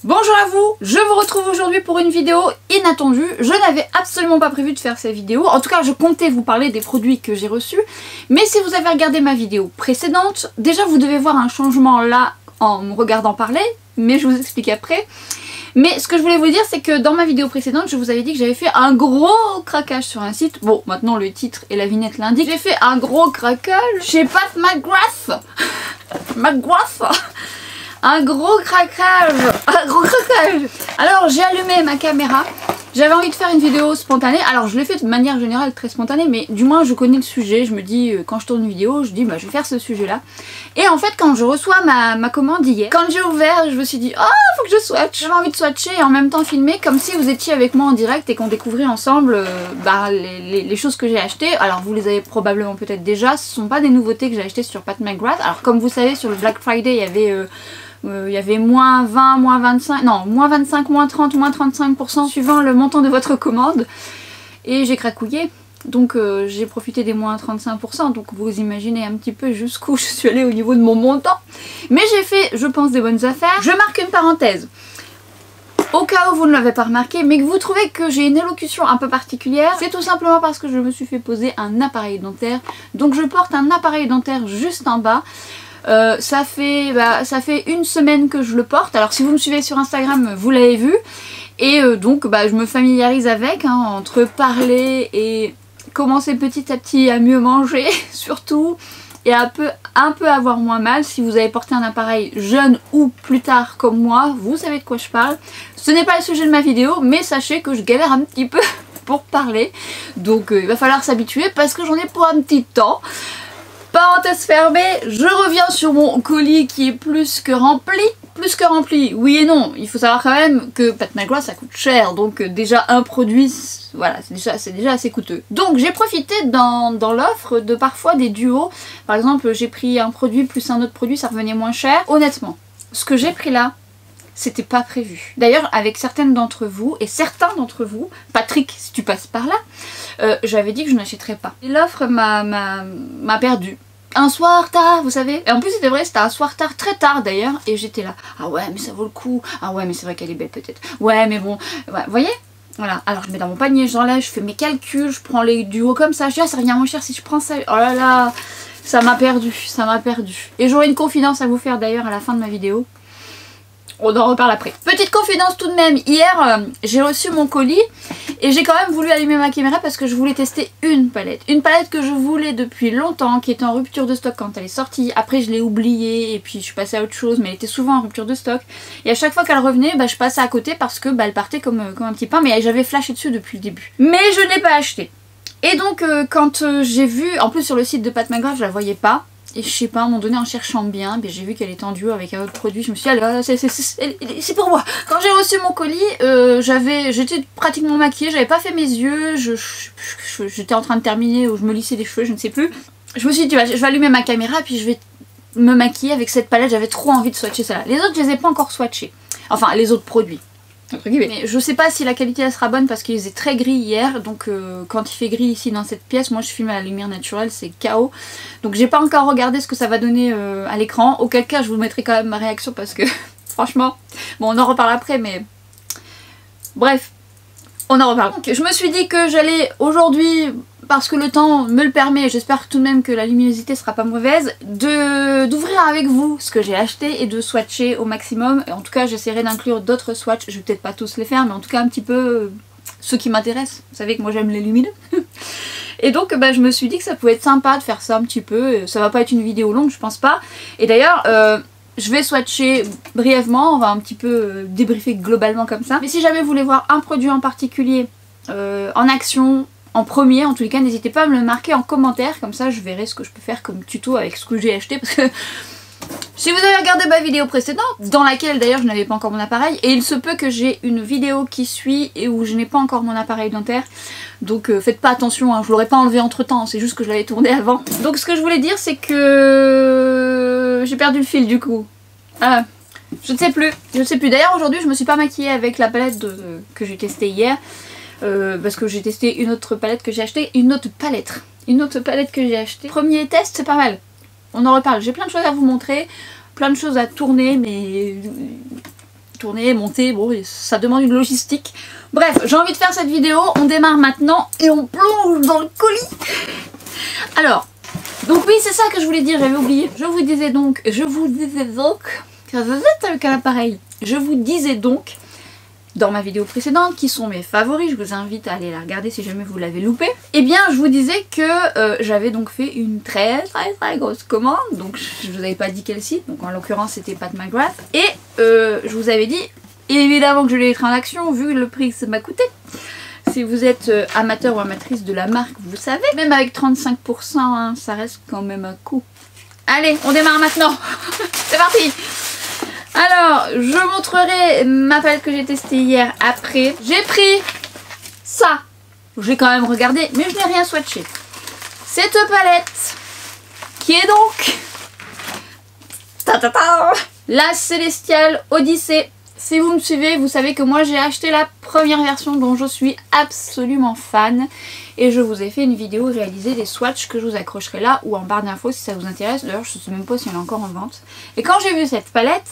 Bonjour à vous, je vous retrouve aujourd'hui pour une vidéo inattendue. Je n'avais absolument pas prévu de faire cette vidéo, en tout cas je comptais vous parler des produits que j'ai reçus. Mais si vous avez regardé ma vidéo précédente, déjà vous devez voir un changement là en me regardant parler, mais je vous explique après. Mais ce que je voulais vous dire, c'est que dans ma vidéo précédente, je vous avais dit que j'avais fait un gros craquage sur un site. Bon, maintenant le titre et la vignette l'indiquent. J'ai fait un gros craquage chez Pat McGrath. Un gros craquage. Alors j'ai allumé ma caméra. J'avais envie de faire une vidéo spontanée. Alors je l'ai fait de manière générale très spontanée, mais du moins je connais le sujet. Je me dis, quand je tourne une vidéo, je dis bah je vais faire ce sujet là. Et en fait quand je reçois ma commande hier, quand j'ai ouvert, je me suis dit oh faut que je swatch. J'avais envie de swatcher et en même temps filmer comme si vous étiez avec moi en direct et qu'on découvrait ensemble les choses que j'ai achetées. Alors vous les avez probablement peut-être déjà, ce sont pas des nouveautés que j'ai achetées sur Pat McGrath. Alors comme vous savez sur le Black Friday il y avait moins 20, moins 25, non, moins 25, moins 30, moins 35% suivant le montant de votre commande. Et j'ai cracouillé, donc j'ai profité des moins 35%, donc vous imaginez un petit peu jusqu'où je suis allée au niveau de mon montant. Mais j'ai fait, je pense, des bonnes affaires. Je marque une parenthèse. Au cas où vous ne l'avez pas remarqué, mais que vous trouvez que j'ai une élocution un peu particulière, c'est tout simplement parce que je me suis fait poser un appareil dentaire. Donc je porte un appareil dentaire juste en bas. Ça fait une semaine que je le porte. Alors si vous me suivez sur Instagram, vous l'avez vu. Et donc je me familiarise avec, entre parler et commencer petit à petit à mieux manger surtout. Et un peu avoir moins mal. Si vous avez porté un appareil jeune ou plus tard comme moi, vous savez de quoi je parle. Ce n'est pas le sujet de ma vidéo, mais sachez que je galère un petit peu pour parler. Donc il va falloir s'habituer parce que j'en ai pour un petit temps. Parenthèse fermée, je reviens sur mon colis qui est plus que rempli. Plus que rempli, oui et non. Il faut savoir quand même que Pat McGrath ça coûte cher, donc déjà un produit, voilà, c'est déjà assez coûteux. Donc j'ai profité dans l'offre de parfois des duos. Par exemple, j'ai pris un produit plus un autre produit, ça revenait moins cher. Honnêtement, ce que j'ai pris là, c'était pas prévu. D'ailleurs, avec certaines d'entre vous, et certains d'entre vous, Patrick, si tu passes par là, j'avais dit que je n'achèterais pas. L'offre m'a perdu. Un soir tard, vous savez. Et en plus, c'était vrai, c'était un soir tard, très tard d'ailleurs, et j'étais là. Ah ouais, mais ça vaut le coup. Ah ouais, mais c'est vrai qu'elle est belle peut-être. Ouais, mais bon, ouais, vous voyez? Voilà, alors je mets dans mon panier, j'enlève, je fais mes calculs, je prends les duos comme ça. Je dis, ah, ça revient moins cher si je prends ça. Oh là là, ça m'a perdu, ça m'a perdu. Et j'aurai une confidence à vous faire d'ailleurs à la fin de ma vidéo. On en reparle après. Petite confidence tout de même, hier j'ai reçu mon colis et j'ai quand même voulu allumer ma caméra parce que je voulais tester une palette. Une palette que je voulais depuis longtemps, qui était en rupture de stock quand elle est sortie. Après je l'ai oubliée et puis je suis passée à autre chose, mais elle était souvent en rupture de stock. Et à chaque fois qu'elle revenait, je passais à côté parce que elle partait comme un petit pain, mais j'avais flashé dessus depuis le début. Mais je ne l'ai pas acheté. Et donc quand j'ai vu, en plus sur le site de Pat McGrath je la voyais pas. Et je sais pas, à un moment donné en cherchant bien, j'ai vu qu'elle était en duo avec un autre produit, je me suis dit ah, c'est pour moi. Quand j'ai reçu mon colis, j'étais pratiquement maquillée, j'avais pas fait mes yeux, j'étais en train de terminer ou je me lissais les cheveux, je ne sais plus. Je me suis dit je vais allumer ma caméra puis je vais me maquiller avec cette palette, j'avais trop envie de swatcher celle-là. Les autres je les ai pas encore swatchés, enfin les autres produits. Mais je sais pas si la qualité elle sera bonne parce qu'il faisait très gris hier, donc quand il fait gris ici dans cette pièce, moi je filme à la lumière naturelle, c'est KO. Donc j'ai pas encore regardé ce que ça va donner à l'écran, auquel cas je vous mettrai quand même ma réaction parce que franchement, bon on en reparle après mais bref, on en reparle. Donc, je me suis dit que j'allais aujourd'hui, parce que le temps me le permet, j'espère tout de même que la luminosité sera pas mauvaise, d'ouvrir avec vous ce que j'ai acheté et de swatcher au maximum. Et en tout cas j'essaierai d'inclure d'autres swatchs, je vais peut-être pas tous les faire mais en tout cas un petit peu ceux qui m'intéressent. Vous savez que moi j'aime les lumineux. Et donc je me suis dit que ça pouvait être sympa de faire ça un petit peu. Ça va pas être une vidéo longue je pense pas. Et d'ailleurs je vais swatcher brièvement, on va un petit peu débriefer globalement comme ça. Mais si jamais vous voulez voir un produit en particulier en action, en premier, en tous les cas, n'hésitez pas à me le marquer en commentaire, comme ça je verrai ce que je peux faire comme tuto avec ce que j'ai acheté, parce que si vous avez regardé ma vidéo précédente, dans laquelle d'ailleurs je n'avais pas encore mon appareil, et il se peut que j'ai une vidéo qui suit et où je n'ai pas encore mon appareil dentaire, donc faites pas attention, je l'aurais pas enlevé entre temps, c'est juste que je l'avais tourné avant. Donc ce que je voulais dire c'est que j'ai perdu le fil du coup. Je ne sais plus, D'ailleurs aujourd'hui je me suis pas maquillée avec la palette que j'ai testée hier. Parce que j'ai testé une autre palette que j'ai acheté, une autre palette que j'ai acheté. Premier test, c'est pas mal. On en reparle. J'ai plein de choses à vous montrer, plein de choses à tourner, mais tourner, monter, bon ça demande une logistique. Bref, j'ai envie de faire cette vidéo, on démarre maintenant et on plonge dans le colis. Alors, donc oui c'est ça que je voulais dire, j'avais oublié. Je vous disais donc, dans ma vidéo précédente, qui sont mes favoris, je vous invite à aller la regarder si jamais vous l'avez loupé. Et bien je vous disais que j'avais donc fait une très grosse commande, donc je vous avais pas dit quel site, donc en l'occurrence c'était Pat McGrath, et je vous avais dit évidemment que je l'ai en action vu le prix que ça m'a coûté. Si vous êtes amateur ou amatrice de la marque, vous savez, même avec 35%, hein, ça reste quand même un coup. Allez, on démarre maintenant. C'est parti. Alors, je montrerai ma palette que j'ai testée hier après. J'ai pris ça. J'ai quand même regardé, mais je n'ai rien swatché. Cette palette, qui est donc la Celestial Odyssey. Si vous me suivez, vous savez que moi j'ai acheté la première version dont je suis absolument fan. Et je vous ai fait une vidéo réalisée des swatchs que je vous accrocherai là ou en barre d'infos si ça vous intéresse. D'ailleurs, je ne sais même pas si elle est encore en vente. Et quand j'ai vu cette palette,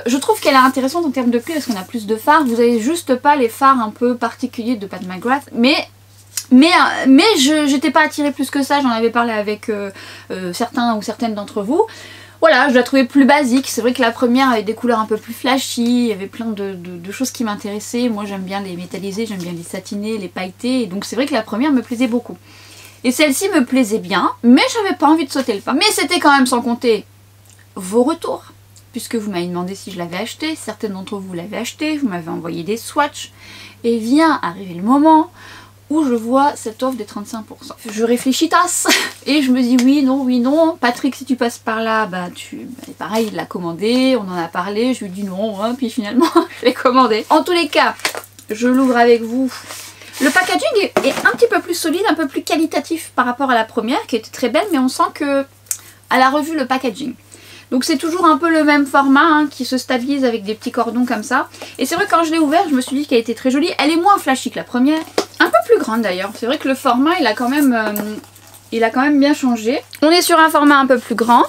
je trouve qu'elle est intéressante en termes de prix parce qu'on a plus de fards. Vous avez juste pas les fards un peu particuliers de Pat McGrath. Mais j'étais pas attirée plus que ça. J'en avais parlé avec certains ou certaines d'entre vous. Voilà, je la trouvais plus basique. C'est vrai que la première avait des couleurs un peu plus flashy, il y avait plein de choses qui m'intéressaient. Moi j'aime bien les métallisés, j'aime bien les satinés, les pailletés. Et donc c'est vrai que la première me plaisait beaucoup. Et celle-ci me plaisait bien, mais j'avais pas envie de sauter le pas. Mais c'était quand même sans compter vos retours. Puisque vous m'avez demandé si je l'avais acheté, certaines d'entre vous l'avez acheté, vous m'avez envoyé des swatchs. Et vient arriver le moment où je vois cette offre des 35%. Je réfléchis tasse et je me dis oui, non. Patrick, si tu passes par là, bah pareil, il l'a commandé, on en a parlé, je lui ai dit non, hein, puis finalement je l'ai commandé. En tous les cas, je l'ouvre avec vous. Le packaging est un petit peu plus solide, un peu plus qualitatif par rapport à la première qui était très belle, mais on sent que elle a revu le packaging. Donc c'est toujours un peu le même format hein, qui se stabilise avec des petits cordons comme ça. Et c'est vrai que quand je l'ai ouvert, je me suis dit qu'elle était très jolie. Elle est moins flashy que la première. Un peu plus grande d'ailleurs. C'est vrai que le format il a quand même bien changé. On est sur un format un peu plus grand.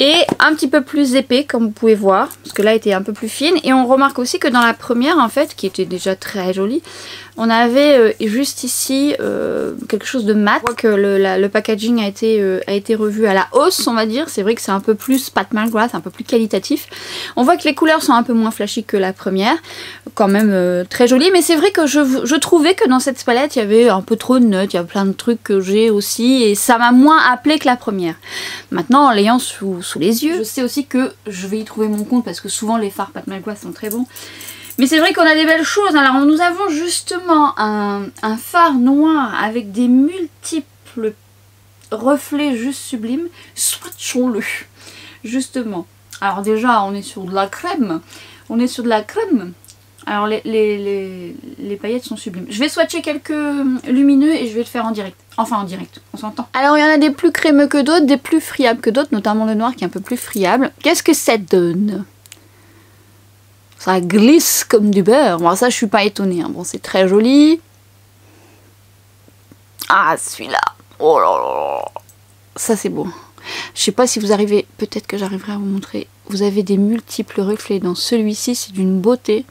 Et un petit peu plus épais comme vous pouvez voir. Parce que là elle était un peu plus fine. Et on remarque aussi que dans la première en fait, qui était déjà très jolie, on avait juste ici quelque chose de mat. Je vois que le packaging a été revu à la hausse on va dire. C'est vrai que c'est un peu plus Pat McGrath, un peu plus qualitatif. On voit que les couleurs sont un peu moins flashy que la première. Quand même très jolie. Mais c'est vrai que je trouvais que dans cette palette il y avait un peu trop de notes. Il y a plein de trucs que j'ai aussi. Et ça m'a moins appelé que la première. Maintenant en l'ayant sous les yeux, je sais aussi que je vais y trouver mon compte. Parce que souvent les fards Pat McGrath sont très bons. Mais c'est vrai qu'on a des belles choses. Alors nous avons justement un fard noir avec des multiples reflets juste sublimes. Swatchons-le. Justement. Alors déjà on est sur de la crème. Alors les paillettes sont sublimes. Je vais swatcher quelques lumineux et je vais le faire en direct. Enfin en direct, on s'entend. Alors il y en a des plus crémeux que d'autres, des plus friables que d'autres, notamment le noir qui est un peu plus friable. Qu'est-ce que ça donne ? Ça glisse comme du beurre. Bon, ça, je suis pas étonnée. Hein. Bon, c'est très joli. Ah, celui-là. Oh là là. Ça, c'est beau. Je sais pas si vous arrivez... Peut-être que j'arriverai à vous montrer. Vous avez des multiples reflets dans celui-ci. C'est d'une beauté.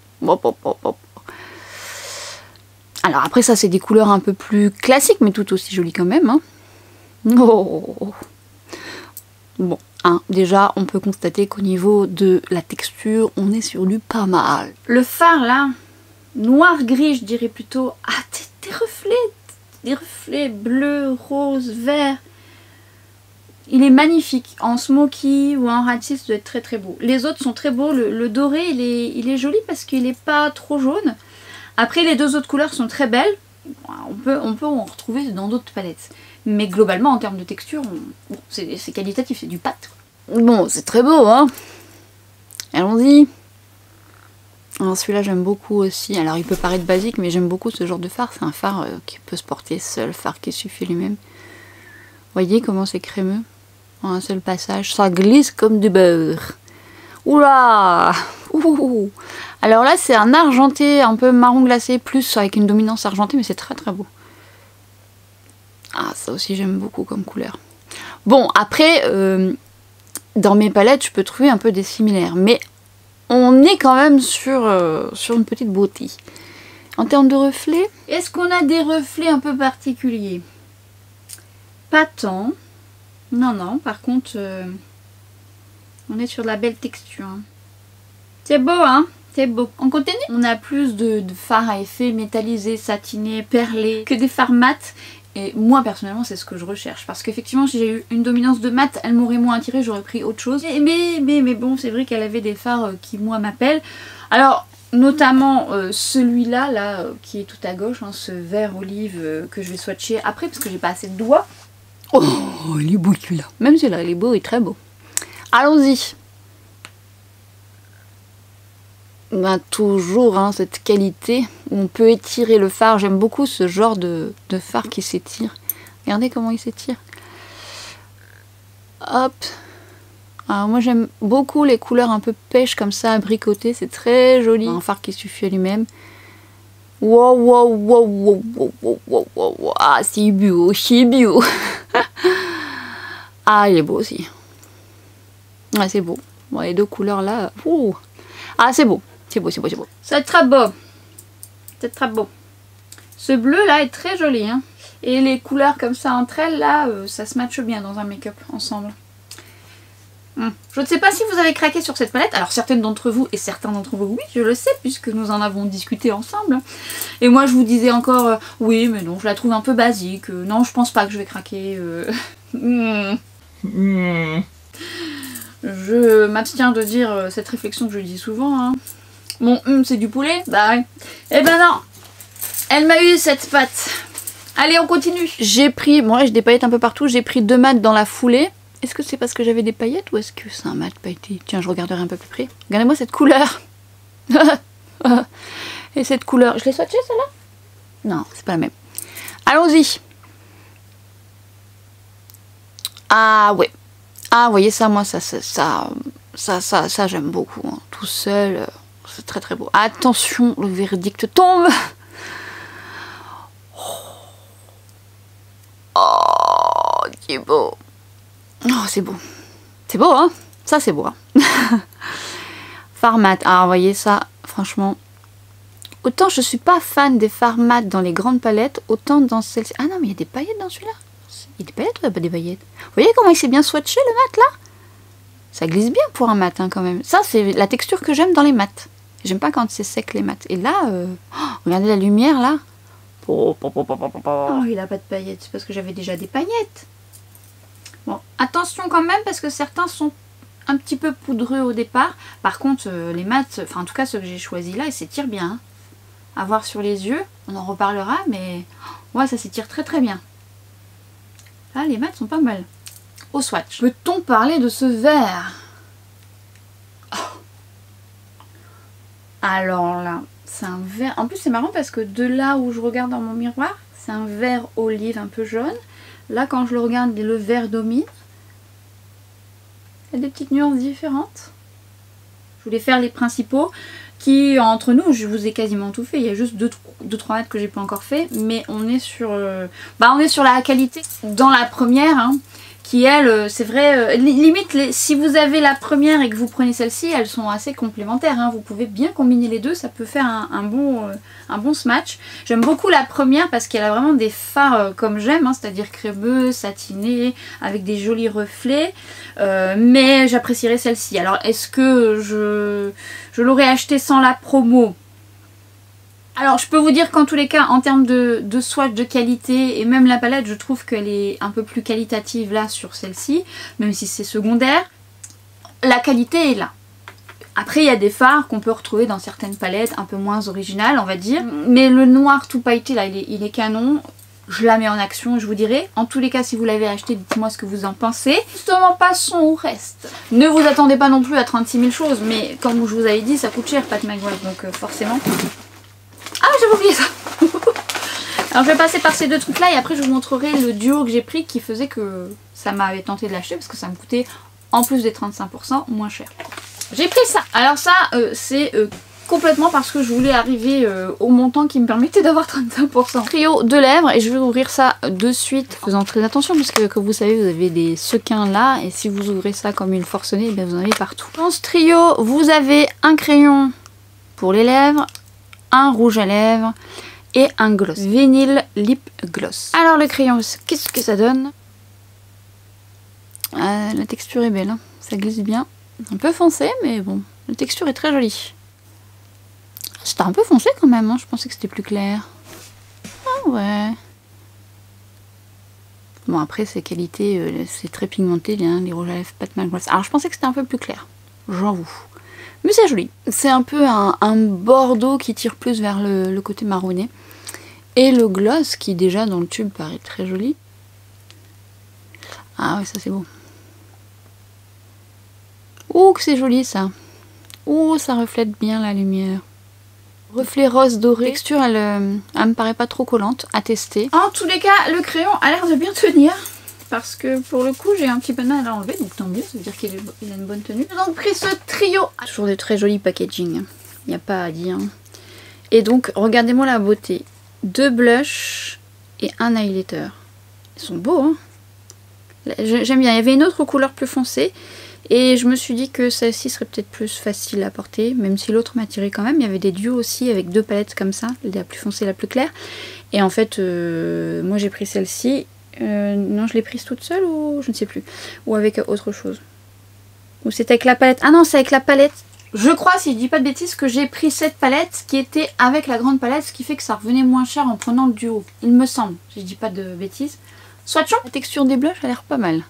Alors après, ça, c'est des couleurs un peu plus classiques, mais tout aussi jolies quand même. Hein. Oh. Bon. Hein, déjà, on peut constater qu'au niveau de la texture, on est sur du pas mal. Le fard là, noir-gris, je dirais plutôt. Ah, des reflets bleus, rose, vert. Il est magnifique. En smoky ou en ratisse, ça doit être très très beau. Les autres sont très beaux. Le doré, il est joli parce qu'il n'est pas trop jaune. Après, les deux autres couleurs sont très belles. On peut en retrouver dans d'autres palettes. Mais globalement, en termes de texture, bon, c'est qualitatif, c'est du pâte. Bon, c'est très beau, hein. Allons-y. Alors celui-là, j'aime beaucoup aussi. Alors, il peut paraître basique, mais j'aime beaucoup ce genre de fard. C'est un fard qui peut se porter seul, fard qui suffit lui-même. Voyez comment c'est crémeux en un seul passage. Ça glisse comme du beurre. Oula. Ouh. Alors là, c'est un argenté un peu marron glacé, plus avec une dominance argentée, mais c'est très très beau. Ah, ça aussi j'aime beaucoup comme couleur. Bon, après, dans mes palettes, je peux trouver un peu des similaires. Mais on est quand même sur une petite beauté. En termes de reflets, est-ce qu'on a des reflets un peu particuliers? Pas tant. Non, non, par contre, on est sur de la belle texture. Hein. C'est beau, hein? C'est beau. En continue, on a plus de fards à effet métallisé, satiné, perlé que des fards mat. Et moi, personnellement, c'est ce que je recherche. Parce qu'effectivement, si j'ai eu une dominance de mat, elle m'aurait moins attirée, j'aurais pris autre chose. Mais bon, c'est vrai qu'elle avait des fards qui, moi, m'appellent. Alors, notamment celui-là, là, qui est tout à gauche, hein, ce vert olive que je vais swatcher après, parce que j'ai pas assez de doigts. Oh, il est beau celui-là. Même celui-là, il est beau, il est très beau. Allons-y. Ben, toujours hein, cette qualité où on peut étirer le fard. J'aime beaucoup ce genre de fard qui s'étire. Regardez comment il s'étire. Hop. Alors moi j'aime beaucoup les couleurs un peu pêche comme ça, abricotées. C'est très joli. Un fard qui suffit à lui-même. Wow, wow, wow, wow, wow, wow, wow, wow. Ah, c'est beau, c'est beau. Ah, il est beau aussi. Ouais, c'est beau. Bon, les deux couleurs là. Ouh. Ah, c'est beau. C'est beau, c'est beau, c'est beau. C'est très beau. C'est très beau. Ce bleu là est très joli. Hein. Et les couleurs comme ça entre elles là, ça se matche bien dans un make-up ensemble. Je ne sais pas si vous avez craqué sur cette palette. Alors certaines d'entre vous et certains d'entre vous, oui, je le sais puisque nous en avons discuté ensemble. Et moi je vous disais encore, oui mais non, je la trouve un peu basique. Non, je pense pas que je vais craquer. Je m'abstiens de dire cette réflexion que je dis souvent. Hein. Bon, c'est du poulet? Bah ouais. Eh ben non, elle m'a eu cette pâte. Allez, on continue. J'ai pris, moi j'ai des paillettes un peu partout, j'ai pris 2 mats dans la foulée. Est-ce que c'est parce que j'avais des paillettes ou est-ce que c'est un mat pailleté? Tiens, je regarderai un peu plus près. Regardez-moi cette couleur. Et cette couleur. Je l'ai swatchée celle-là? Non, c'est pas la même. Allons-y. Ah ouais. Ah, vous voyez ça, moi, ça j'aime beaucoup. Hein. Tout seul, c'est très très beau. Attention, le verdict tombe. Oh, c'est beau. Oh, c'est beau. C'est beau, hein? Ça, c'est beau. Hein. Fard mat. Ah, vous voyez ça, franchement. Autant je suis pas fan des fards mat dans les grandes palettes, autant dans celle-ci. Ah non, mais il y a des paillettes dans celui-là. Il y a des paillettes ou il n'y a pas des paillettes? Vous voyez comment il s'est bien swatché le mat là? Ça glisse bien pour un mat hein, quand même. Ça, c'est la texture que j'aime dans les mats. J'aime pas quand c'est sec les mats. Et là, regardez la lumière là. Oh, il a pas de paillettes. C'est parce que j'avais déjà des paillettes. Bon, attention quand même parce que certains sont un petit peu poudreux au départ. Par contre, les mats, enfin en tout cas ceux que j'ai choisis là, ils s'étirent bien. Hein. À voir sur les yeux, on en reparlera, mais ouais, ça s'étire très très bien. Là, les mats sont pas mal. Au swatch. Peut-on parler de ce vert? Oh. Alors là, c'est un vert. En plus, c'est marrant parce que de là où je regarde dans mon miroir, c'est un vert olive un peu jaune. Là, quand je le regarde, le vert domine. Il y a des petites nuances différentes. Je voulais faire les principaux qui, entre nous, je vous ai quasiment tout fait. Il y a juste 2-3 mats que j'ai pas encore fait. Mais on est sur, on est sur la qualité. Dans la première, hein, qui elle, c'est vrai, limite, si vous avez la première et que vous prenez celle-ci, elles sont assez complémentaires. Hein. Vous pouvez bien combiner les deux, ça peut faire un bon smatch. J'aime beaucoup la première parce qu'elle a vraiment des fards comme j'aime, hein, c'est-à-dire crémeux, satiné, avec des jolis reflets. Mais j'apprécierais celle-ci. Alors, est-ce que je l'aurais acheté sans la promo? Alors je peux vous dire qu'en tous les cas, en termes de swatch de qualité et même la palette, je trouve qu'elle est un peu plus qualitative là sur celle-ci, même si c'est secondaire. La qualité est là. Après il y a des fards qu'on peut retrouver dans certaines palettes un peu moins originales on va dire. Mais le noir tout pailleté là, il est canon. Je la mets en action, je vous dirai. En tous les cas, si vous l'avez acheté, dites-moi ce que vous en pensez. Justement, passons au reste. Ne vous attendez pas non plus à 36 000 choses, mais comme je vous avais dit, ça coûte cher Pat McGrath, donc forcément... Ah, j'avais oublié ça. Alors je vais passer par ces deux trucs là et après je vous montrerai le duo que j'ai pris qui faisait que ça m'avait tenté de l'acheter parce que ça me coûtait en plus des 35% moins cher. J'ai pris ça. Alors ça c'est complètement parce que je voulais arriver au montant qui me permettait d'avoir 35%. Trio de lèvres et je vais ouvrir ça de suite, faisant très attention puisque comme vous savez vous avez des sequins là et si vous ouvrez ça comme une forcenée, bien vous en avez partout. Dans ce trio, vous avez un crayon pour les lèvres, un rouge à lèvres et un gloss. Vinyl Lip Gloss. Alors le crayon, qu'est-ce que ça donne? La texture est belle, hein. Ça glisse bien. Un peu foncé, mais bon, la texture est très jolie. C'était un peu foncé quand même, hein. Je pensais que c'était plus clair. Ah ouais. Bon après ces qualités, c'est très pigmenté, les rouges à lèvres Pat McGrath. Alors je pensais que c'était un peu plus clair, j'avoue. Mais c'est joli. C'est un peu un bordeaux qui tire plus vers le côté marronné. Et le gloss qui déjà dans le tube paraît très joli. Ah ouais, ça c'est beau. Ouh que c'est joli ça. Ouh ça reflète bien la lumière. Reflet rose doré. La texture elle me paraît pas trop collante à tester. En tous les cas le crayon a l'air de bien tenir. Parce que pour le coup j'ai un petit peu de mal à l'enlever. Donc tant mieux, ça veut dire qu'il a une bonne tenue. J'ai donc pris ce trio. Toujours de très jolis packaging. Il n'y a pas à dire. Et donc regardez-moi la beauté. 2 blushs et un highlighter. Ils sont beaux hein. J'aime bien. Il y avait une autre couleur plus foncée. Et je me suis dit que celle-ci serait peut-être plus facile à porter, même si l'autre m'a attiré quand même. Il y avait des duos aussi avec 2 palettes comme ça, la plus foncée et la plus claire. Et en fait, moi j'ai pris celle-ci. Non, je l'ai prise toute seule ou je ne sais plus. Ou avec autre chose. Ou c'était avec la palette. Ah non, c'est avec la palette. Je crois, si je dis pas de bêtises, que j'ai pris cette palette qui était avec la grande palette, ce qui fait que ça revenait moins cher en prenant le duo. Il me semble, si je dis pas de bêtises. Swatchons. La texture des blushs a l'air pas mal.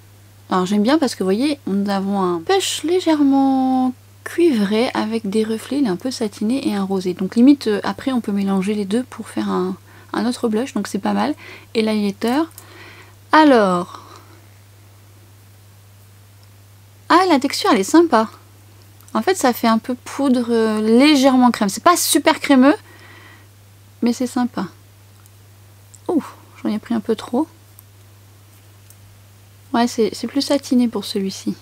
Alors j'aime bien parce que vous voyez, nous avons un pêche légèrement cuivré avec des reflets, il est un peu satiné et un rosé. Donc limite après on peut mélanger les deux pour faire un autre blush, donc c'est pas mal. Et l'highlighter. Alors... Ah la texture elle est sympa. En fait ça fait un peu poudre légèrement crème. C'est pas super crémeux, mais c'est sympa. Ouh, j'en ai pris un peu trop. Ouais, c'est plus satiné pour celui-ci.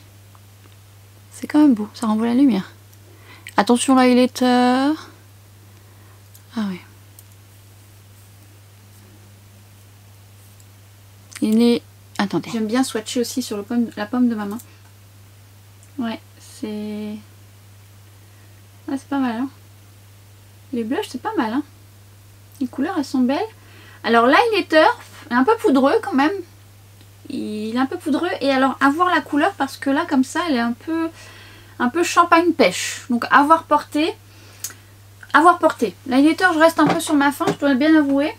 C'est quand même beau, ça renvoie la lumière. Attention l'highlighter. Ah ouais. Il est... Attendez. J'aime bien swatcher aussi sur la paume de ma main. Ouais, c'est... Ah, c'est pas mal, hein. Les blushs, c'est pas mal, hein. Les couleurs, elles sont belles. Alors l'highlighter est un peu poudreux quand même. Il est un peu poudreux et alors à voir la couleur parce que là comme ça elle est un peu champagne pêche. Donc à voir porter. L'highlighter je reste un peu sur ma faim, je dois bien avouer.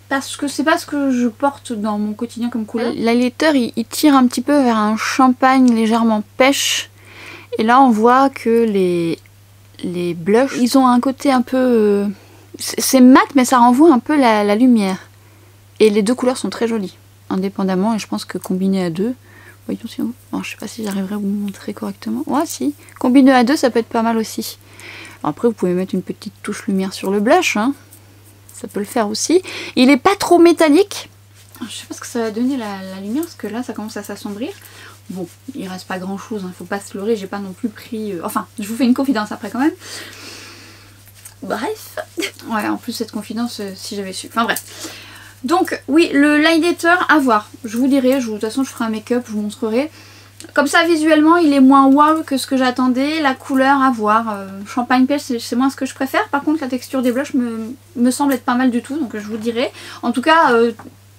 Parce que c'est pas ce que je porte dans mon quotidien comme couleur. L'highlighter il tire un petit peu vers un champagne légèrement pêche. Et là on voit que les blushs ils ont un côté un peu... c'est mat mais ça renvoie un peu la lumière. Et les deux couleurs sont très jolies. Indépendamment et je pense que combiné à deux, voyons si on... bon, je sais pas si j'arriverai à vous montrer correctement. Ouais si, combiné à deux ça peut être pas mal aussi. Après vous pouvez mettre une petite touche lumière sur le blush, hein. Ça peut le faire aussi. Il est pas trop métallique. Je sais pas ce que ça va donner la lumière parce que là ça commence à s'assombrir. Bon, il reste pas grand chose, hein. Faut pas se leurrer, j'ai pas non plus pris... Enfin, je vous fais une confidence après quand même. Bref. Ouais, en plus cette confidence si j'avais su. Enfin bref. Donc oui, le highlighter à voir. Je vous dirai, de toute façon je ferai un make-up, je vous montrerai. Comme ça visuellement il est moins wow que ce que j'attendais. La couleur à voir. Champagne pêche c'est moins ce que je préfère. Par contre la texture des blushs me semble être pas mal du tout. Donc je vous dirai. En tout cas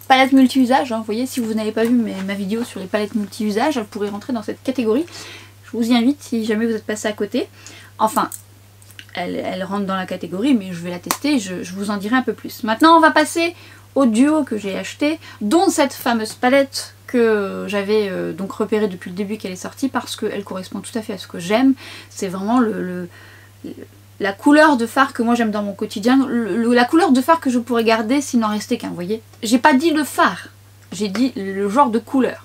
palette multi-usage. Hein, vous voyez si vous n'avez pas vu ma vidéo sur les palettes multi-usage, vous pourrez rentrer dans cette catégorie. Je vous y invite si jamais vous êtes passé à côté. Enfin... Elle rentre dans la catégorie mais je vais la tester. Je vous en dirai un peu plus. Maintenant on va passer... au duo que j'ai acheté, dont cette fameuse palette que j'avais donc repérée depuis le début qu'elle est sortie parce qu'elle correspond tout à fait à ce que j'aime. C'est vraiment la couleur de fard que moi j'aime dans mon quotidien, la couleur de fard que je pourrais garder s'il n'en restait qu'un, vous voyez. J'ai pas dit le fard, j'ai dit le genre de couleur.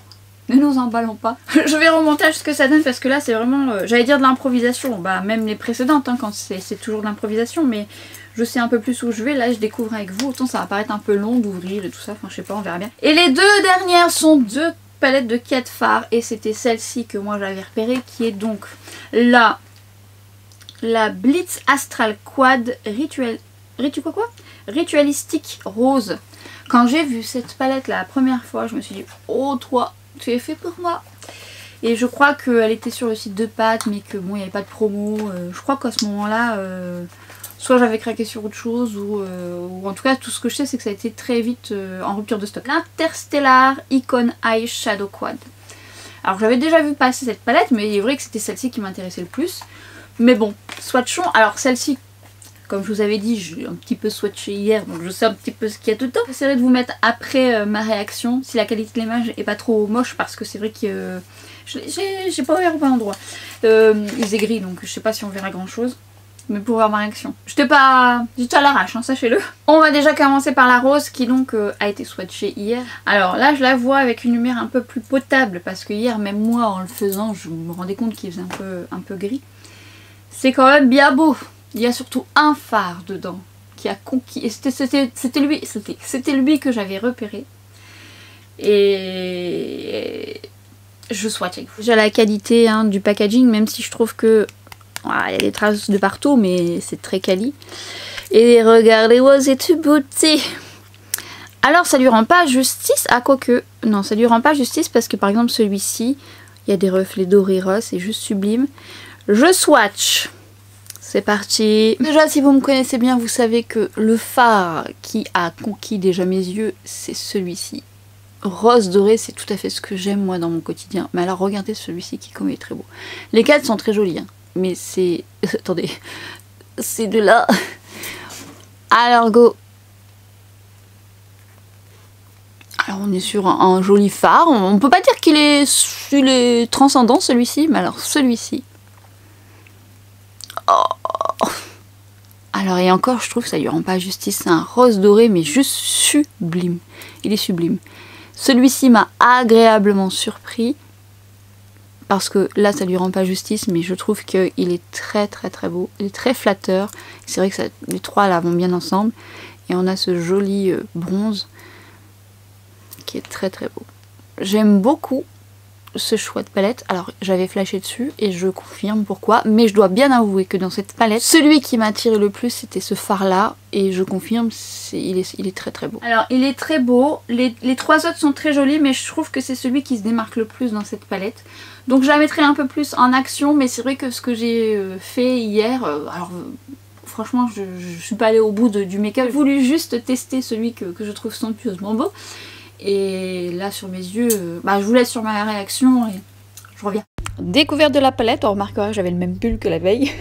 Ne nous emballons pas. Je vais remonter ce que ça donne parce que là c'est vraiment, j'allais dire de l'improvisation, bah même les précédentes hein, quand c'est toujours de l'improvisation, mais je sais un peu plus où je vais, là je découvre avec vous, autant ça va paraître un peu long d'ouvrir et tout ça, enfin je sais pas, on verra bien. Et les deux dernières sont 2 palettes de Kat Fard et c'était celle-ci que moi j'avais repérée qui est donc la la Blitz Astral Quad Ritualistique Rose. Quand j'ai vu cette palette la première fois, je me suis dit oh toi, tu es fait pour moi. Et je crois qu'elle était sur le site de Pat, mais que bon, il n'y avait pas de promo. Je crois qu'à ce moment-là, soit j'avais craqué sur autre chose, ou en tout cas tout ce que je sais c'est que ça a été très vite en rupture de stock. L'Interstellar Icon Eye Shadow Quad. Alors j'avais déjà vu passer cette palette, mais il est vrai que c'était celle-ci qui m'intéressait le plus. Mais bon, swatchons. Alors celle-ci, comme je vous avais dit, j'ai un petit peu swatché hier, donc je sais un petit peu ce qu'il y a dedans. J'essaierai de vous mettre après ma réaction, si la qualité de l'image est pas trop moche, parce que c'est vrai que j'ai pas ouvert au bon endroit. Il est gris, donc je sais pas si on verra grand chose. Mais pour voir ma réaction. J'étais à l'arrache, hein, sachez-le. On va déjà commencer par la rose qui donc a été swatchée hier. Alors là je la vois avec une lumière un peu plus potable parce que hier même moi en le faisant je me rendais compte qu'il faisait un peu gris. C'est quand même bien beau. Il y a surtout un phare dedans qui a conquis. Et c'était lui que j'avais repéré. Et je swatch avec vous. J'ai la qualité hein, du packaging, même si je trouve que voilà, il y a des traces de partout, mais c'est très quali. Et regardez-moi cette beauté. Alors ça lui rend pas justice, ah quoique, non ça lui rend pas justice parce que par exemple celui-ci, il y a des reflets dorés rose, c'est juste sublime. Je swatch. C'est parti. Déjà si vous me connaissez bien, vous savez que le phare qui a conquis déjà mes yeux, c'est celui-ci. Rose doré, c'est tout à fait ce que j'aime moi dans mon quotidien. Mais alors regardez celui-ci qui comme est très beau. Les cadres sont très jolis, hein. Mais c'est... Attendez. C'est de là. Alors go. Alors on est sur un joli phare. On peut pas dire qu'il est transcendant celui-ci. Mais alors celui-ci. Oh. Alors et encore je trouve que ça lui rend pas justice. C'est un rose doré mais juste sublime. Il est sublime. Celui-ci m'a agréablement surpris. Parce que là ça lui rend pas justice, mais je trouve qu'il est très beau, il est très flatteur. C'est vrai que les trois là vont bien ensemble. Et on a ce joli bronze qui est très beau. J'aime beaucoup ce choix de palette. Alors j'avais flashé dessus et je confirme pourquoi. Mais je dois bien avouer que dans cette palette, celui qui m'a attiré le plus c'était ce phare là. Et je confirme, il est très beau. Alors il est très beau, les trois autres sont très jolis, mais je trouve que c'est celui qui se démarque le plus dans cette palette. Donc je la mettrai un peu plus en action, mais c'est vrai que ce que j'ai fait hier, alors franchement je suis pas allée au bout du make-up. J'ai voulu juste tester celui que je trouve somptueusement beau. Et là sur mes yeux, je vous laisse sur ma réaction et je reviens. Découverte de la palette, on remarquera que j'avais le même pull que la veille.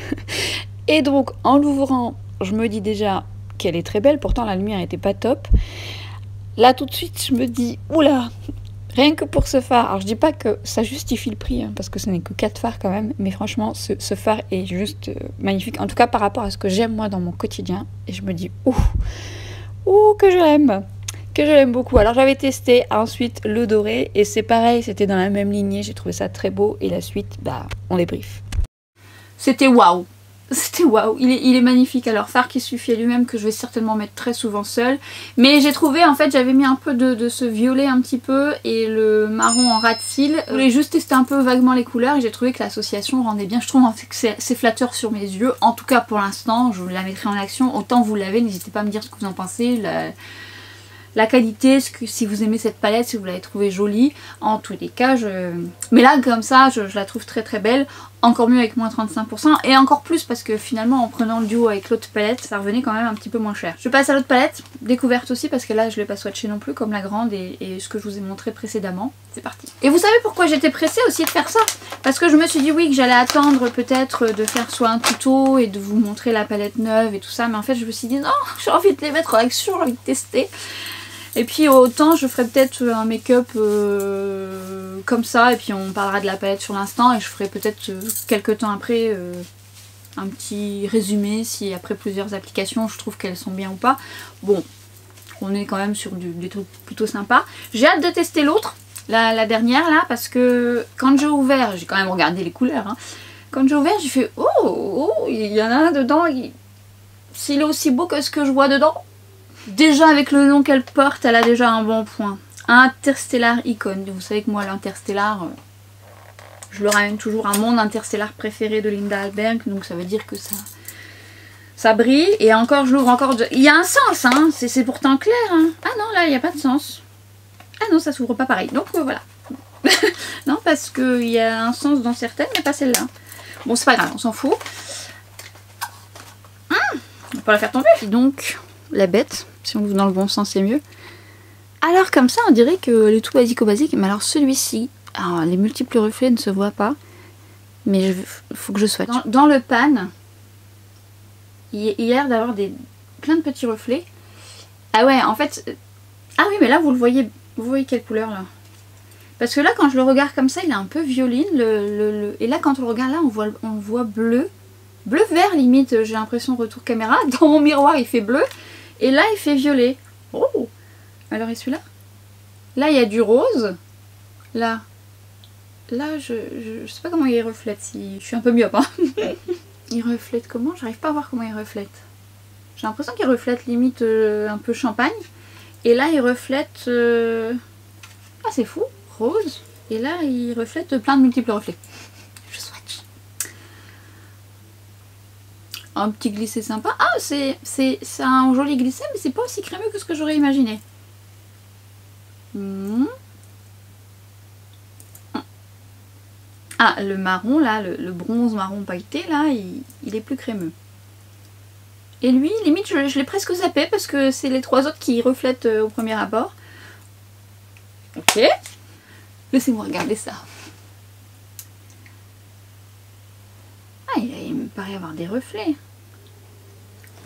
Et donc en l'ouvrant, je me dis déjà qu'elle est très belle, pourtant la lumière n'était pas top. Là tout de suite je me dis, oula, rien que pour ce phare, alors je dis pas que ça justifie le prix, hein, parce que ce n'est que 4 phares quand même, mais franchement ce phare est juste magnifique, en tout cas par rapport à ce que j'aime moi dans mon quotidien, et je me dis, ouh, que je l'aime beaucoup. Alors j'avais testé ensuite le doré, et c'est pareil, c'était dans la même lignée, j'ai trouvé ça très beau, et la suite, on débriefe. C'était waouh! C'était waouh, il est magnifique. Alors phare qui suffit à lui-même, que je vais certainement mettre très souvent seul. Mais j'ai trouvé, en fait j'avais mis un peu de ce violet un petit peu et le marron en ras de cils. Je voulais juste tester un peu vaguement les couleurs et j'ai trouvé que l'association rendait bien. Je trouve en fait que c'est flatteur sur mes yeux. En tout cas pour l'instant, je vous la mettrai en action. Autant vous l'avez, n'hésitez pas à me dire ce que vous en pensez. La qualité, si vous aimez cette palette, si vous l'avez trouvée jolie, en tous les cas, mais là comme ça, je la trouve très belle, encore mieux avec moins 35%, et encore plus parce que finalement en prenant le duo avec l'autre palette, ça revenait quand même un petit peu moins cher. Je passe à l'autre palette, découverte aussi, parce que là je ne l'ai pas swatchée non plus, comme la grande et ce que je vous ai montré précédemment. C'est parti. Et vous savez pourquoi j'étais pressée aussi de faire ça? Parce que je me suis dit oui, que j'allais attendre peut-être de faire soit un tuto et de vous montrer la palette neuve et tout ça, mais en fait je me suis dit non, j'ai envie de les mettre en action, j'ai envie de tester. Et puis autant je ferai peut-être un make-up comme ça et puis on parlera de la palette sur l'instant et je ferai peut-être quelques temps après un petit résumé si après plusieurs applications je trouve qu'elles sont bien ou pas. Bon, on est quand même sur des trucs plutôt sympas. J'ai hâte de tester l'autre, la dernière là, parce que quand j'ai ouvert, j'ai quand même regardé les couleurs, hein. Quand j'ai ouvert j'ai fait oh, il y en a un dedans, s'il est aussi beau que ce que je vois dedans. Déjà avec le nom qu'elle porte, elle a déjà un bon point. Interstellar Icon. Vous savez que moi l'Interstellar, Je le ramène toujours à mon interstellar préféré de Linda Alberg, donc ça veut dire que ça brille. Et encore, je l'ouvre encore. Il y a un sens, hein, c'est pourtant clair. Hein. Ah non, là, il n'y a pas de sens. Ah non, ça s'ouvre pas pareil. Donc voilà. Non, parce qu'il y a un sens dans certaines, mais pas celle-là. Bon, c'est pas grave, on s'en fout. On va pas la faire tomber. Et donc, la bête, si on ouvre dans le bon sens, c'est mieux. Alors comme ça, on dirait qu'elle est tout basique. Mais alors celui-ci, les multiples reflets ne se voient pas. Mais il faut que je swatch. Dans le pan, il y a l'air d'avoir plein de petits reflets. Ah ouais, en fait... Ah oui, mais là, vous le voyez. Vous voyez quelle couleur, là? Parce que là, quand je le regarde comme ça, il est un peu violine. Et là, quand on le regarde là, on le voit bleu. Bleu-vert, limite, j'ai l'impression, retour caméra. Dans mon miroir, il fait bleu. Et là, il fait violet. Oh! Alors, et celui-là? Là, il y a du rose. Là, je sais pas comment il reflète. Si... Je suis un peu myope, hein. Il reflète comment? J'arrive pas à voir comment il reflète. J'ai l'impression qu'il reflète limite un peu champagne. Et là, il reflète... Ah, c'est fou! Rose. Et là, il reflète plein de multiples reflets. Je swatch. Un petit glissé sympa. Ah, c'est un joli glissé, mais c'est pas aussi crémeux que ce que j'aurais imaginé. Ah, le marron, là, le bronze marron pailleté, là, il est plus crémeux. Et lui, limite, je l'ai presque zappé parce que c'est les trois autres qui reflètent au premier abord. Ok. Laissez-moi regarder ça. Ah, il me paraît avoir des reflets.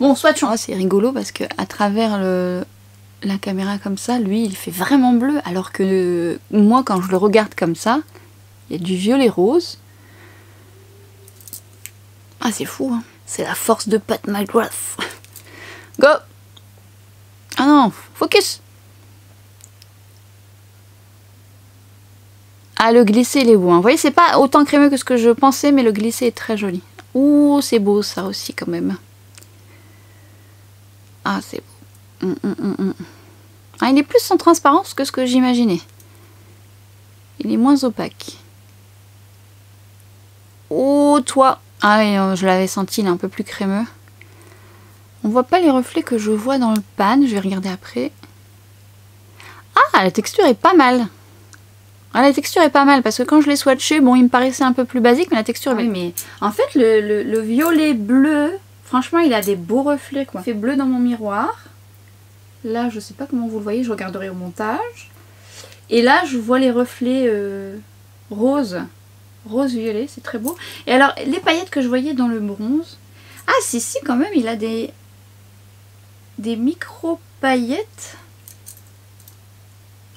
Bon, soit de c'est rigolo parce que à travers la caméra comme ça, lui, il fait vraiment bleu. Alors que moi, quand je le regarde comme ça, il y a du violet rose. Ah, c'est fou, hein. C'est la force de Pat McGrath. Go! Ah non, focus! Ah, le glissé, il est beau. Hein. Vous voyez, c'est pas autant crémeux que ce que je pensais, mais le glissé est très joli. Ouh, c'est beau ça aussi quand même. Ah, c'est beau. Ah, il est plus en transparence que ce que j'imaginais. Il est moins opaque. Oh, toi! Ah oui, je l'avais senti, il est un peu plus crémeux. On voit pas les reflets que je vois dans le pan. Je vais regarder après. Ah, la texture est pas mal. Ah, la texture est pas mal parce que quand je l'ai swatché, bon, il me paraissait un peu plus basique, mais la texture est belle. Oui, mais en fait, le violet bleu, franchement, il a des beaux reflets, quoi. Il fait bleu dans mon miroir. Là, je sais pas comment vous le voyez, je regarderai au montage. Et là, je vois les reflets rose violet, c'est très beau. Et alors, les paillettes que je voyais dans le bronze, ah, si, quand même, il a des micro paillettes.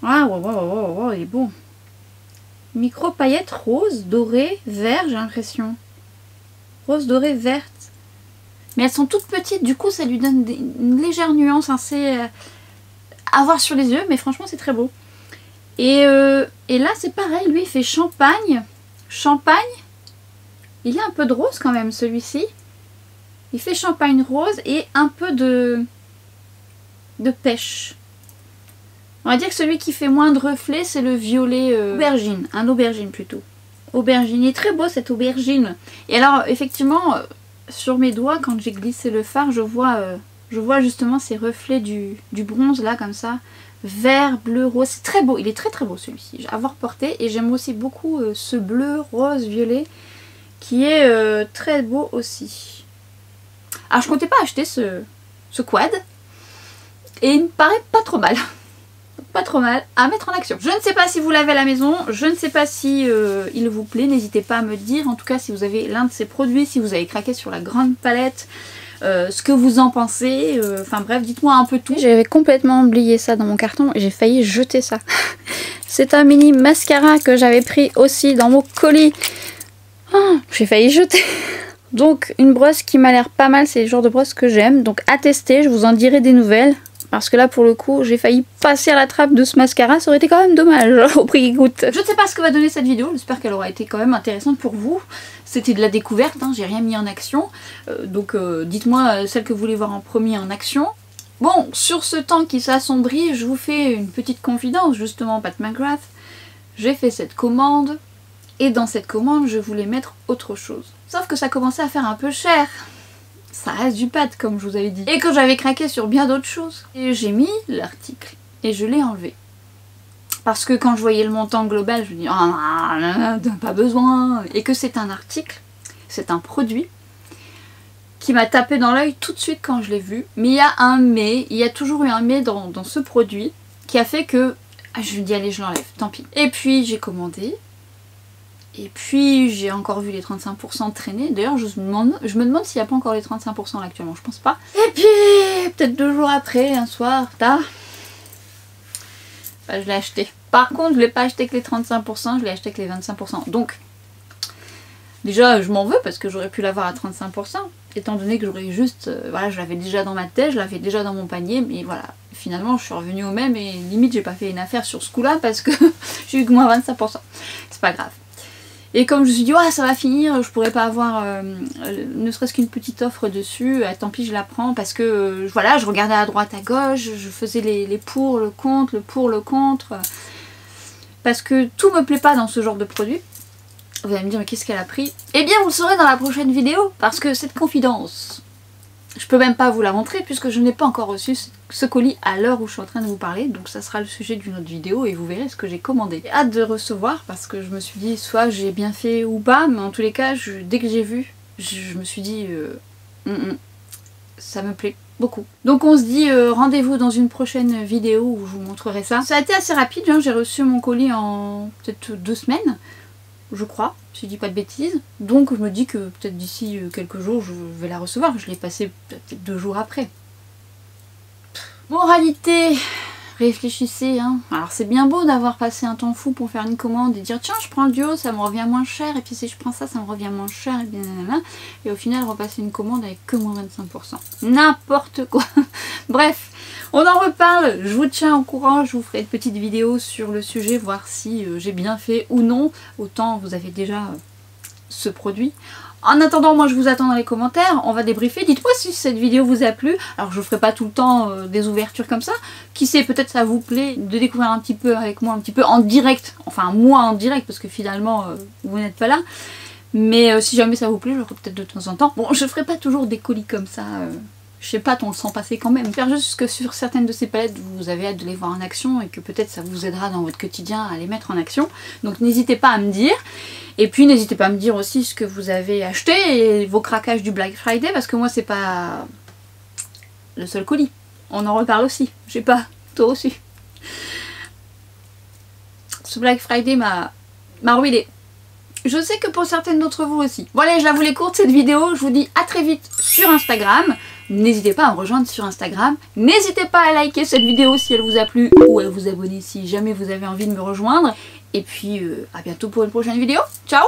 Ah, wow, il est beau. Micro paillettes rose, dorée, vert, j'ai l'impression. Rose, dorée, verte. Mais elles sont toutes petites, du coup ça lui donne une légère nuance assez à voir sur les yeux, mais franchement c'est très beau. Et là c'est pareil, lui il fait champagne. Champagne. Il y a un peu de rose quand même celui-ci. Il fait champagne rose et un peu de pêche. On va dire que celui qui fait moins de reflets, c'est le violet aubergine. Un aubergine plutôt. Aubergine. Il est très beau cette aubergine. Et alors, effectivement, sur mes doigts, quand j'ai glissé le fard, je vois justement ces reflets du bronze là, comme ça. Vert, bleu, rose. C'est très beau. Il est très très beau celui-ci. J'ai à voir porter. Et j'aime aussi beaucoup ce bleu, rose, violet, qui est très beau aussi. Alors, je comptais pas acheter ce quad. Et il me paraît pas trop mal. Pas trop mal à mettre en action. Je ne sais pas si vous l'avez à la maison, je ne sais pas si il vous plaît, n'hésitez pas à me dire. En tout cas, si vous avez l'un de ces produits, si vous avez craqué sur la grande palette, ce que vous en pensez. Enfin bref, dites-moi un peu tout. J'avais complètement oublié ça dans mon carton et j'ai failli jeter ça. C'est un mini mascara que j'avais pris aussi dans mon colis. Oh, j'ai failli jeter. Donc une brosse qui m'a l'air pas mal, c'est le genre de brosse que j'aime. Donc à tester, je vous en dirai des nouvelles. Parce que là pour le coup j'ai failli passer à la trappe de ce mascara, ça aurait été quand même dommage au prix qu'il coûte. Je ne sais pas ce que va donner cette vidéo, j'espère qu'elle aura été quand même intéressante pour vous. C'était de la découverte, hein, j'ai rien mis en action. Donc dites-moi celle que vous voulez voir en premier en action. Bon, sur ce temps qui s'assombrit, je vous fais une petite confidence justement, Pat McGrath. J'ai fait cette commande Et dans cette commande, je voulais mettre autre chose. Sauf que ça commençait à faire un peu cher. Ça reste du pâte, comme je vous avais dit. Et que j'avais craqué sur bien d'autres choses. Et j'ai mis l'article. Et je l'ai enlevé. Parce que quand je voyais le montant global, je me dis, oh, pas besoin. Et que c'est un article, c'est un produit qui m'a tapé dans l'œil tout de suite quand je l'ai vu. Mais il y a un mais, il y a toujours eu un mais dans ce produit qui a fait que je me dis allez je l'enlève, tant pis. Et puis j'ai commandé. Et puis j'ai encore vu les 35% traîner. D'ailleurs je me demande s'il n'y a pas encore les 35% là actuellement, je pense pas. Et puis peut-être 2 jours après, un soir, tard, bah, je l'ai acheté. Par contre je l'ai pas acheté que les 35%, je l'ai acheté que les 25%. Donc déjà je m'en veux parce que j'aurais pu l'avoir à 35%. Étant donné que j'aurais juste, voilà, je l'avais déjà dans ma tête, je l'avais déjà dans mon panier, mais voilà, finalement je suis revenue au même et limite j'ai pas fait une affaire sur ce coup là parce que j'ai eu que moins 25%. C'est pas grave. Et comme je me suis dit, ouais, ça va finir, je pourrais pas avoir ne serait-ce qu'une petite offre dessus, tant pis je la prends parce que voilà, je regardais à droite à gauche, je faisais les pour, le contre, le pour, le contre, parce que tout me plaît pas dans ce genre de produit. Vous allez me dire mais qu'est-ce qu'elle a pris? Eh bien vous le saurez dans la prochaine vidéo parce que cette confidence, je peux même pas vous la montrer puisque je n'ai pas encore reçu ce colis à l'heure où je suis en train de vous parler, donc ça sera le sujet d'une autre vidéo et vous verrez ce que j'ai commandé. J'ai hâte de recevoir parce que je me suis dit soit j'ai bien fait ou pas, mais en tous les cas dès que j'ai vu je me suis dit ça me plaît beaucoup. Donc on se dit rendez-vous dans une prochaine vidéo où je vous montrerai ça. Ça a été assez rapide, hein, j'ai reçu mon colis en peut-être 2 semaines. Je crois, si je dis pas de bêtises. Donc je me dis que peut-être d'ici quelques jours je vais la recevoir. Je l'ai passée peut-être 2 jours après. Moralité, réfléchissez. Hein. Alors c'est bien beau d'avoir passé un temps fou pour faire une commande et dire tiens je prends le duo, ça me revient moins cher. Et puis si je prends ça, ça me revient moins cher. Et au final repasser une commande avec que moins 25%. N'importe quoi. Bref. On en reparle, je vous tiens au courant, je vous ferai une petite vidéo sur le sujet, voir si j'ai bien fait ou non. Autant vous avez déjà ce produit. En attendant, moi je vous attends dans les commentaires, on va débriefer. Dites-moi si cette vidéo vous a plu. Alors je ne ferai pas tout le temps des ouvertures comme ça. Qui sait, peut-être ça vous plaît de découvrir un petit peu avec moi, un petit peu en direct. Enfin moi en direct parce que finalement vous n'êtes pas là. Mais si jamais ça vous plaît, je le ferai peut-être de temps en temps. Bon, je ne ferai pas toujours des colis comme ça. Je sais pas, on le sent passer quand même. Faire juste que sur certaines de ces palettes, vous avez hâte de les voir en action et que peut-être ça vous aidera dans votre quotidien à les mettre en action. Donc n'hésitez pas à me dire. Et puis n'hésitez pas à me dire aussi ce que vous avez acheté et vos craquages du Black Friday parce que moi c'est pas le seul colis. On en reparle aussi. J'ai pas tout reçu. Ce Black Friday m'a ruiné. Je sais que pour certaines d'entre vous aussi. Bon allez, je la voulais courte cette vidéo. Je vous dis à très vite sur Instagram. N'hésitez pas à me rejoindre sur Instagram. N'hésitez pas à liker cette vidéo si elle vous a plu ou à vous abonner si jamais vous avez envie de me rejoindre. Et puis à bientôt pour une prochaine vidéo. Ciao!